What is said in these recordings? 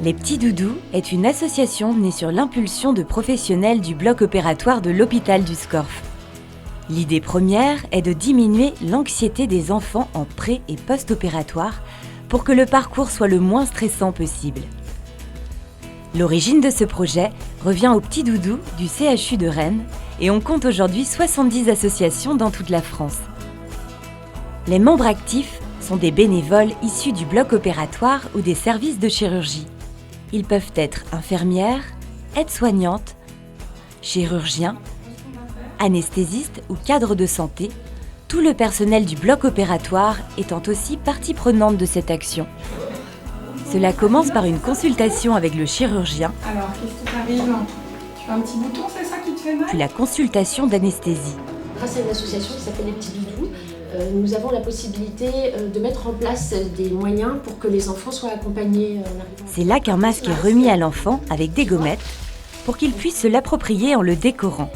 Les Petits Doudous est une association née sur l'impulsion de professionnels du bloc opératoire de l'hôpital du Scorff. L'idée première est de diminuer l'anxiété des enfants en pré- et post-opératoire pour que le parcours soit le moins stressant possible. L'origine de ce projet revient aux Petits Doudous du CHU de Rennes et on compte aujourd'hui 70 associations dans toute la France. Les membres actifs sont des bénévoles issus du bloc opératoire ou des services de chirurgie. Ils peuvent être infirmières, aides-soignantes, chirurgiens, anesthésistes ou cadres de santé, tout le personnel du bloc opératoire étant aussi partie prenante de cette action. Cela commence par une consultation avec le chirurgien, alors, qu'est-ce qui t'arrive? Tu as un petit bouton, c'est ça qui te fait mal? puis la consultation d'anesthésie. Grâce à une association qui s'appelle Les Petits Doudous, nous avons la possibilité de mettre en place des moyens pour que les enfants soient accompagnés en arrivant. C'est là qu'un masque est remis à l'enfant avec des gommettes pour qu'il puisse se l'approprier en le décorant.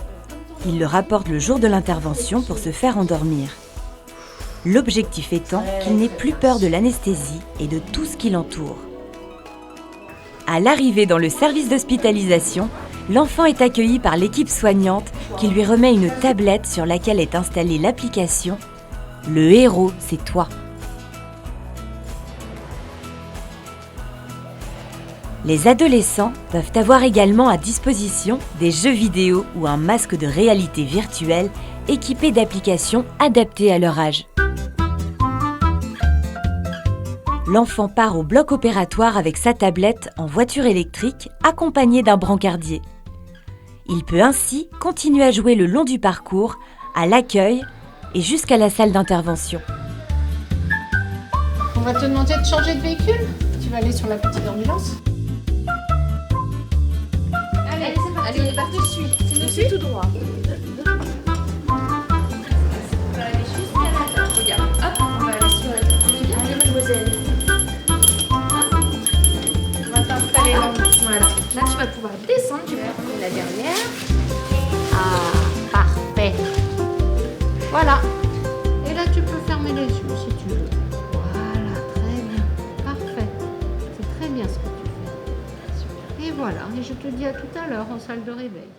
Il le rapporte le jour de l'intervention pour se faire endormir. L'objectif étant qu'il n'ait plus peur de l'anesthésie et de tout ce qui l'entoure. À l'arrivée dans le service d'hospitalisation, l'enfant est accueilli par l'équipe soignante qui lui remet une tablette sur laquelle est installée l'application « Le héros, c'est toi ». Les adolescents peuvent avoir également à disposition des jeux vidéo ou un masque de réalité virtuelle équipé d'applications adaptées à leur âge. L'enfant part au bloc opératoire avec sa tablette en voiture électrique accompagnée d'un brancardier. Il peut ainsi continuer à jouer le long du parcours, à l'accueil et jusqu'à la salle d'intervention. On va te demander de changer de véhicule. Tu vas aller sur la petite ambulance. Allez, c'est parti. Allez, je te suis. Tu me suis tout droit. On va aller jusqu'à la table. Regarde, hop, on va aller sur la table. Allez, mademoiselle. On va t'installer là. Voilà. Là, tu vas pouvoir descendre. Tu vas prendre la dernière. Ah, parfait. Voilà. Et là, tu peux fermer les yeux si tu veux. Voilà, très bien. Parfait. C'est très bien ce que tu fais. Super. Et voilà. Et je te dis à tout à l'heure en salle de réveil.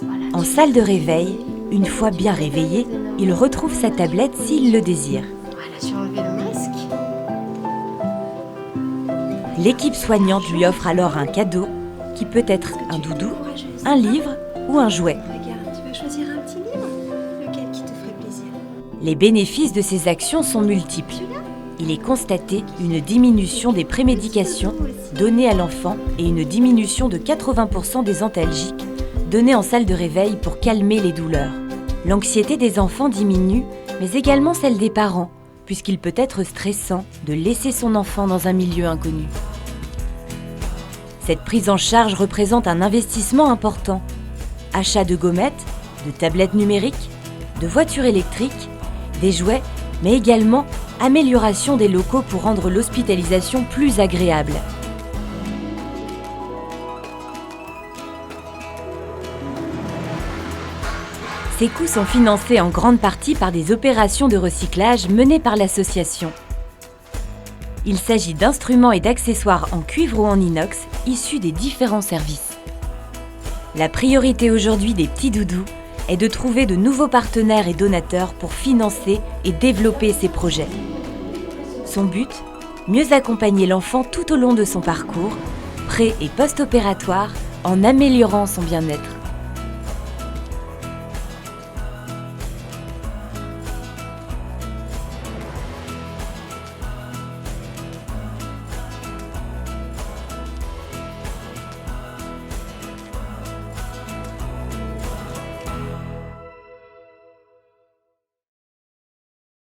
Voilà, En salle de réveil, une fois bien réveillé, il retrouve sa tablette s'il le désire. Voilà, surlever le masque. L'équipe soignante lui offre alors un cadeau qui peut être un doudou, un livre ou un jouet. Regarde, tu vas choisir un petit livre, lequel qui te ferait plaisir. Les bénéfices de ces actions sont multiples. Il est constaté une diminution des prémédications données à l'enfant et une diminution de 80% des antalgiques donnés en salle de réveil pour calmer les douleurs. L'anxiété des enfants diminue, mais également celle des parents, puisqu'il peut être stressant de laisser son enfant dans un milieu inconnu. Cette prise en charge représente un investissement important. Achat de gommettes, de tablettes numériques, de voitures électriques, des jouets, mais également amélioration des locaux pour rendre l'hospitalisation plus agréable. Ces coûts sont financés en grande partie par des opérations de recyclage menées par l'association. Il s'agit d'instruments et d'accessoires en cuivre ou en inox issus des différents services. La priorité aujourd'hui des Petits Doudous est de trouver de nouveaux partenaires et donateurs pour financer et développer ces projets. Son but, mieux accompagner l'enfant tout au long de son parcours, pré- et post-opératoire, en améliorant son bien-être.